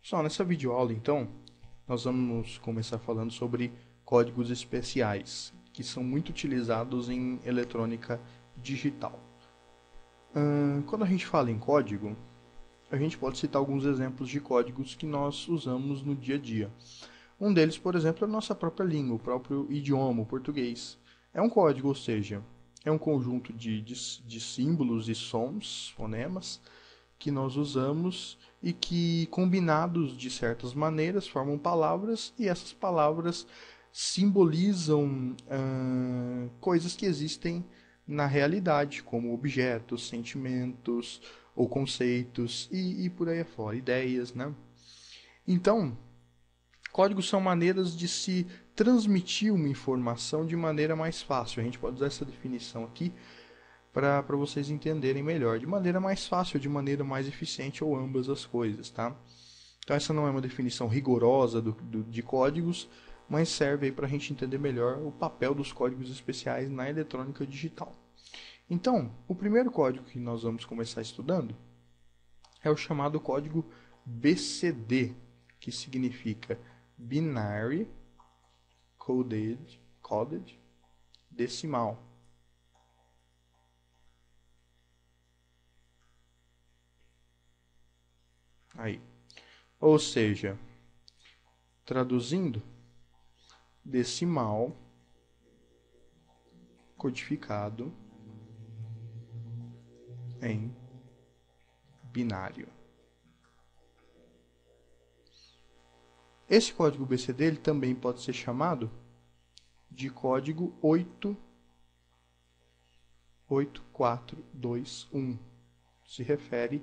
Pessoal, nessa videoaula, então, nós vamos começar falando sobre códigos especiais, que são muito utilizados em eletrônica digital. Quando a gente fala em código, a gente pode citar alguns exemplos de códigos que nós usamos no dia a dia. Um deles, por exemplo, é a nossa própria língua, o próprio idioma, o português. É um código, ou seja, é um conjunto de símbolos e sons, fonemas, que nós usamos e que, combinados de certas maneiras, formam palavras e essas palavras simbolizam coisas que existem na realidade, como objetos, sentimentos ou conceitos e por aí afora, ideias, né? Então, códigos são maneiras de se transmitir uma informação de maneira mais fácil. A gente pode usar essa definição aqui para vocês entenderem melhor, de maneira mais fácil, de maneira mais eficiente ou ambas as coisas, tá? Então essa não é uma definição rigorosa de códigos, mas serve aí para a gente entender melhor o papel dos códigos especiais na eletrônica digital. Então, o primeiro código que nós vamos começar estudando é o chamado código BCD, que significa Binary Coded Decimal. Aí. Ou seja, traduzindo, decimal codificado em binário. Esse código BCD ele também pode ser chamado de código 88421. Se refere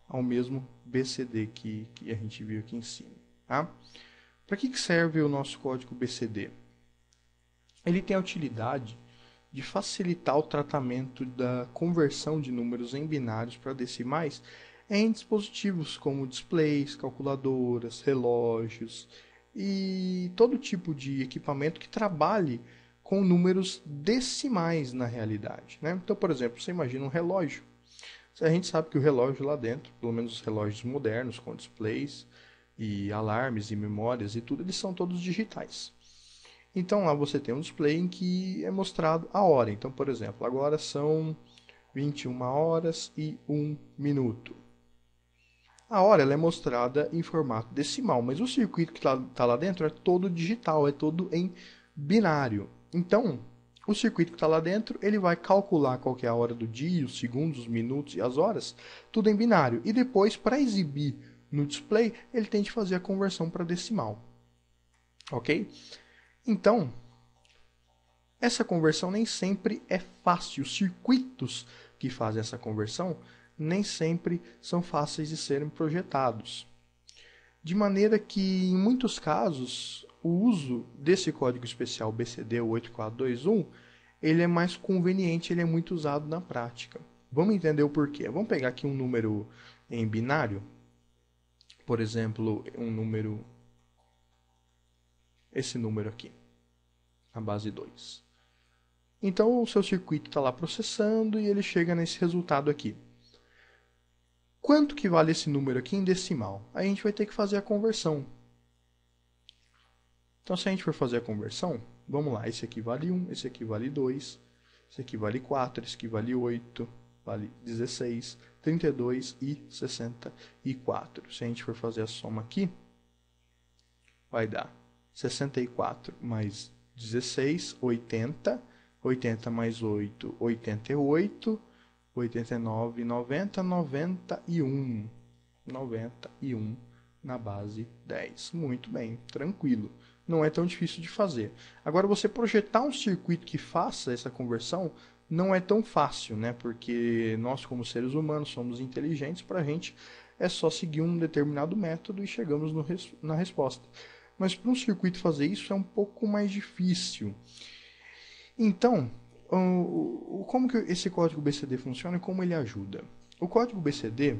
ao mesmo BCD que a gente viu aqui em cima. Tá? Para que serve o nosso código BCD? Ele tem a utilidade de facilitar o tratamento da conversão de números em binários para decimais em dispositivos como displays, calculadoras, relógios e todo tipo de equipamento que trabalhe com números decimais na realidade, né? Então, por exemplo, você imagina um relógio. A gente sabe que o relógio lá dentro, pelo menos os relógios modernos, com displays e alarmes e memórias e tudo, eles são todos digitais. Então lá você tem um display em que é mostrado a hora. Então, por exemplo, agora são 21 horas e 1 minuto. A hora ela é mostrada em formato decimal, mas o circuito que está lá dentro é todo digital, é todo em binário. Então, o circuito que está lá dentro, ele vai calcular qual que é a hora do dia, os segundos, os minutos e as horas, tudo em binário. E depois, para exibir no display, ele tem de fazer a conversão para decimal. Ok? Então, essa conversão nem sempre é fácil. Os circuitos que fazem essa conversão nem sempre são fáceis de serem projetados. De maneira que, em muitos casos, o uso desse código especial BCD 8421, ele é mais conveniente, ele é muito usado na prática. Vamos entender o porquê. Vamos pegar aqui um número em binário, por exemplo, esse número aqui, a base 2. Então o seu circuito está lá processando e ele chega nesse resultado aqui. Quanto que vale esse número aqui em decimal? Aí a gente vai ter que fazer a conversão. Então, se a gente for fazer a conversão, vamos lá, esse aqui vale 1, esse aqui vale 2, esse aqui vale 4, esse aqui vale 8, vale 16, 32 e 64. Se a gente for fazer a soma aqui, vai dar 64 mais 16, 80, 80 mais 8, 88, 89, 90, 91. 91 na base 10. Muito bem, tranquilo. Não é tão difícil de fazer. Agora, você projetar um circuito que faça essa conversão não é tão fácil, né? Porque nós, como seres humanos, somos inteligentes, para a gente é só seguir um determinado método e chegamos na resposta. Mas para um circuito fazer isso é um pouco mais difícil. Então, como que esse código BCD funciona e como ele ajuda? O código BCD,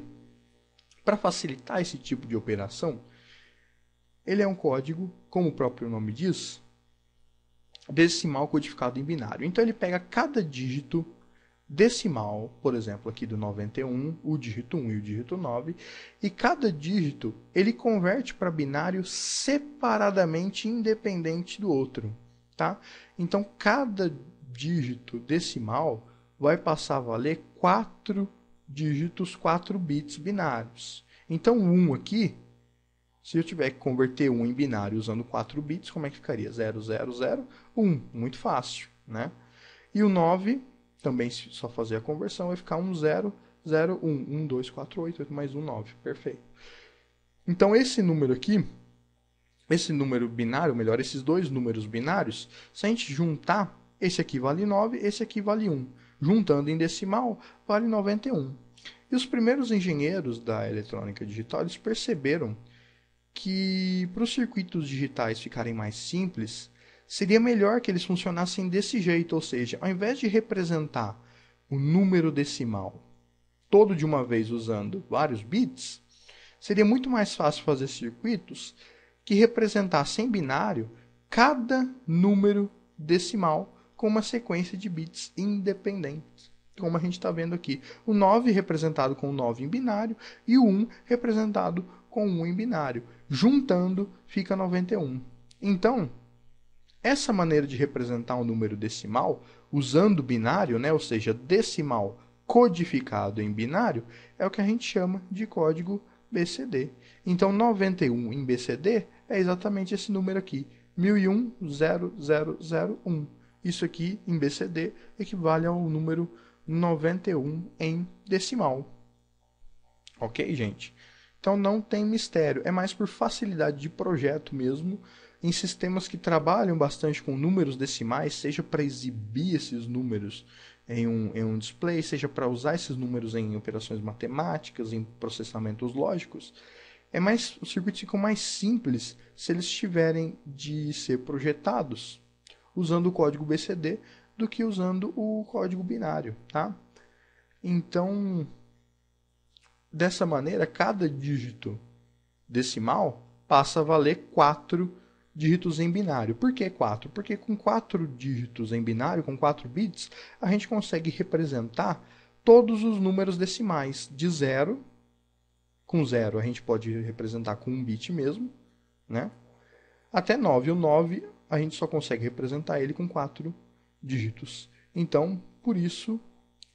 para facilitar esse tipo de operação, ele é um código, como o próprio nome diz, decimal codificado em binário. Então ele pega cada dígito decimal, por exemplo, aqui do 91, o dígito 1 e o dígito 9, e cada dígito ele converte para binário separadamente, independente do outro, tá? Então, cada dígito decimal vai passar a valer 4 dígitos, 4 bits binários. Então, o 1 aqui, se eu tiver que converter 1 em binário usando 4 bits, como é que ficaria? 0, 0, 0, 1. Muito fácil, né? E o 9, também se só fazer a conversão, vai ficar 1, 0, 0, 1. 1, 2, 4, 8, 8 mais 1, 9. Perfeito. Então, esse número aqui, esse número binário, melhor, esses dois números binários, se a gente juntar, esse aqui vale 9, esse aqui vale 1. Juntando em decimal, vale 91. E os primeiros engenheiros da eletrônica digital, eles perceberam que para os circuitos digitais ficarem mais simples, seria melhor que eles funcionassem desse jeito, ou seja, ao invés de representar o número decimal todo de uma vez usando vários bits, seria muito mais fácil fazer circuitos que representassem em binário cada número decimal com uma sequência de bits independentes, como a gente está vendo aqui. O 9 representado com o 9 em binário e o 1 representado com 1 em binário. Juntando, fica 91. Então, essa maneira de representar um número decimal, usando binário, né, ou seja, decimal codificado em binário, é o que a gente chama de código BCD. Então, 91 em BCD é exatamente esse número aqui, 1001.0001. Isso aqui, em BCD, equivale ao número 91 em decimal. Ok, gente? Então, não tem mistério. É mais por facilidade de projeto mesmo, em sistemas que trabalham bastante com números decimais, seja para exibir esses números em um display, seja para usar esses números em operações matemáticas, em processamentos lógicos, os circuitos ficam mais simples se eles tiverem de ser projetados usando o código BCD do que usando o código binário, tá? Então, dessa maneira, cada dígito decimal passa a valer 4 dígitos em binário. Por que 4? Porque com 4 dígitos em binário, com 4 bits, a gente consegue representar todos os números decimais de 0. Com 0 a gente pode representar com 1 bit mesmo, né? Até 9. O 9 a gente só consegue representar ele com 4 dígitos. Então, por isso,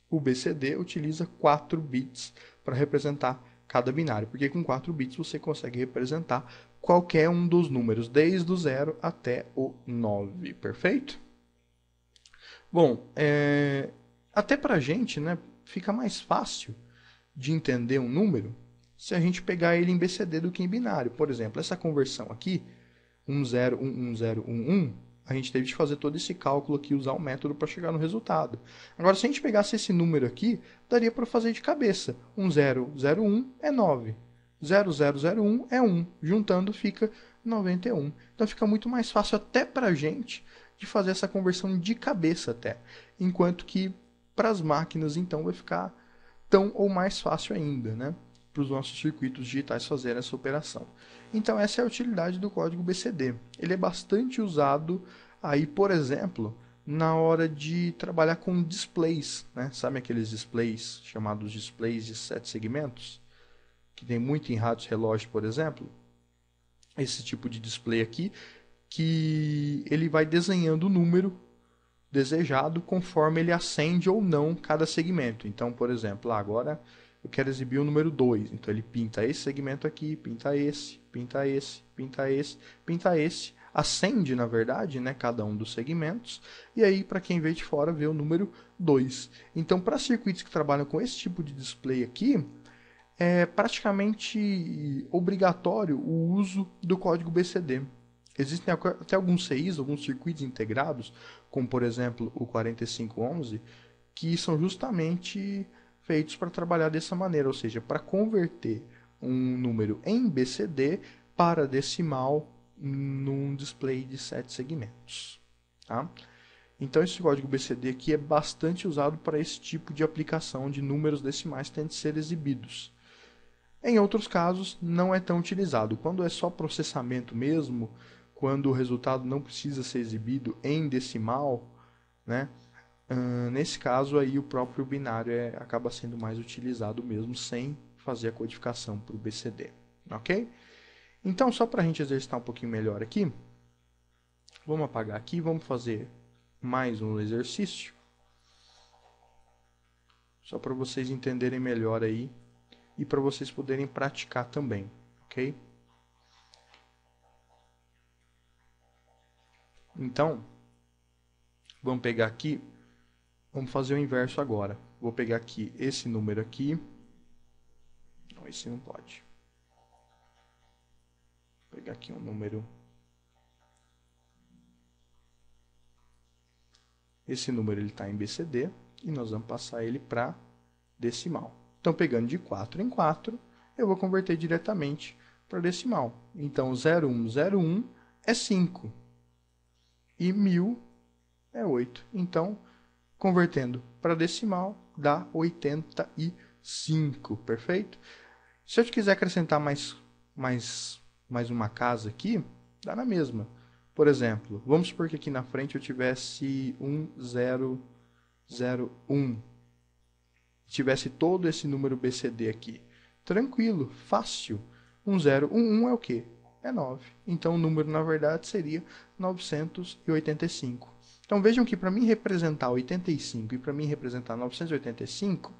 o BCD utiliza 4 bits para representar cada binário, porque com 4 bits você consegue representar qualquer um dos números, desde o 0 até o 9, perfeito? Bom, até para a gente, né, fica mais fácil de entender um número se a gente pegar ele em BCD do que em binário. Por exemplo, essa conversão aqui, 101111, a gente teve de fazer todo esse cálculo aqui, usar o método para chegar no resultado. Agora, se a gente pegasse esse número aqui, daria para fazer de cabeça. 1001 é 9. 0001 é 1. Juntando fica 91. Então fica muito mais fácil até para a gente de fazer essa conversão de cabeça até. Enquanto que para as máquinas, então, vai ficar tão ou mais fácil ainda, né? Para os nossos circuitos digitais fazerem essa operação. Então essa é a utilidade do código BCD. Ele é bastante usado aí, por exemplo, na hora de trabalhar com displays, né? Sabe aqueles displays chamados displays de 7 segmentos? Que tem muito em rádios relógio, por exemplo. Esse tipo de display aqui, que ele vai desenhando o número desejado conforme ele acende ou não cada segmento. Então, por exemplo, agora eu quero exibir o número 2. Então ele pinta esse segmento aqui, pinta esse, pinta esse, pinta esse, pinta esse. Acende, na verdade, né, cada um dos segmentos. E aí, para quem vê de fora, vê o número 2. Então, para circuitos que trabalham com esse tipo de display aqui, é praticamente obrigatório o uso do código BCD. Existem até alguns CIs, alguns circuitos integrados, como por exemplo o 4511, que são justamente feitos para trabalhar dessa maneira, ou seja, para converter um número em BCD para decimal num display de 7 segmentos. Tá? Então esse código BCD aqui é bastante usado para esse tipo de aplicação de números decimais que têm de ser exibidos. Em outros casos, não é tão utilizado. Quando é só processamento mesmo, quando o resultado não precisa ser exibido em decimal, né, Nesse caso aí o próprio binário acaba sendo mais utilizado mesmo sem fazer a codificação para o BCD, ok? Então, só para a gente exercitar um pouquinho melhor aqui, vamos apagar aqui, vamos fazer mais um exercício, só para vocês entenderem melhor aí e para vocês poderem praticar também, ok? Então, vamos pegar aqui, vamos fazer o inverso agora. Vou pegar aqui esse número aqui, não, esse não pode. Vou pegar aqui um número, esse número ele está em BCD e nós vamos passar ele para decimal. Então, pegando de 4 em 4, eu vou converter diretamente para decimal. Então, 0101 é 5 e 1000 é 8. Então, convertendo para decimal, dá 85, perfeito? Se eu quiser acrescentar mais uma casa aqui, dá na mesma. Por exemplo, vamos supor que aqui na frente eu tivesse 1001. Tivesse todo esse número BCD aqui. Tranquilo, fácil. 1011 é o quê? É 9. Então, o número, na verdade, seria 985. Então, vejam que para mim representar 85 e para mim representar 985,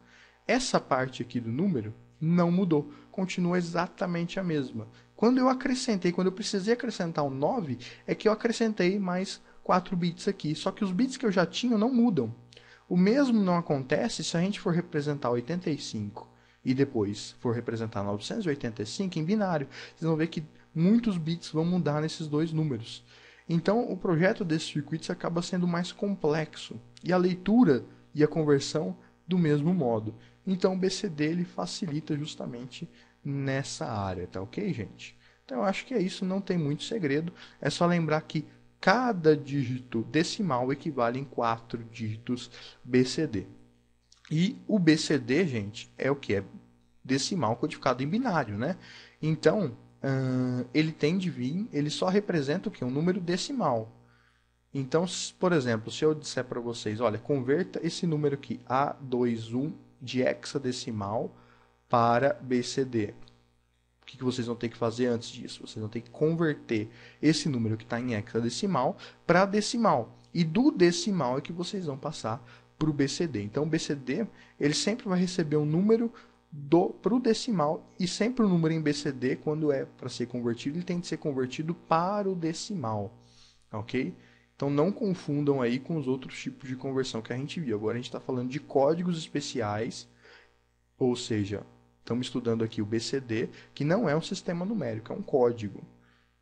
essa parte aqui do número não mudou. Continua exatamente a mesma. Quando eu precisei acrescentar um 9, é que eu acrescentei mais 4 bits aqui. Só que os bits que eu já tinha não mudam. O mesmo não acontece se a gente for representar 85 e depois for representar 985 em binário. Vocês vão ver que muitos bits vão mudar nesses dois números. Então, o projeto desses circuitos acaba sendo mais complexo. E a leitura e a conversão do mesmo modo. Então, o BCD ele facilita justamente nessa área, tá ok, gente? Então, eu acho que é isso, não tem muito segredo. É só lembrar que cada dígito decimal equivale em 4 dígitos BCD. E o BCD, gente, é o que? É decimal codificado em binário, né? Então, ele tem de vir, ele só representa o que? Um número decimal. Então, por exemplo, se eu disser para vocês, olha, converta esse número aqui, A21 de hexadecimal para BCD. O que vocês vão ter que fazer antes disso? Vocês vão ter que converter esse número que está em hexadecimal para decimal. E do decimal é que vocês vão passar para o BCD. Então, o BCD ele sempre vai receber um número para o decimal e sempre o número em BCD, quando é para ser convertido, ele tem que ser convertido para o decimal. Ok? Então, não confundam aí com os outros tipos de conversão que a gente viu. Agora, a gente está falando de códigos especiais, ou seja, estamos estudando aqui o BCD, que não é um sistema numérico, é um código.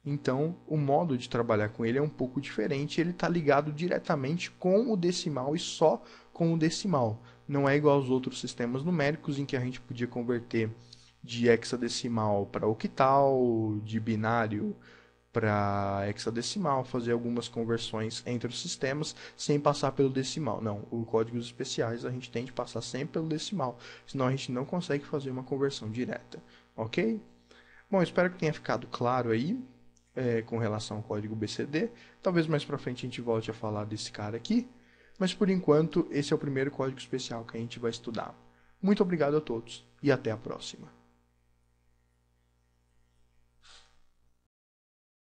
Então, o modo de trabalhar com ele é um pouco diferente. Ele está ligado diretamente com o decimal e só com o decimal. Não é igual aos outros sistemas numéricos em que a gente podia converter de hexadecimal para octal, de binário para hexadecimal, fazer algumas conversões entre os sistemas sem passar pelo decimal. Não, os códigos especiais a gente tem de passar sempre pelo decimal, senão a gente não consegue fazer uma conversão direta, ok? Bom, espero que tenha ficado claro aí com relação ao código BCD. Talvez mais para frente a gente volte a falar desse cara aqui, mas por enquanto esse é o primeiro código especial que a gente vai estudar. Muito obrigado a todos e até a próxima.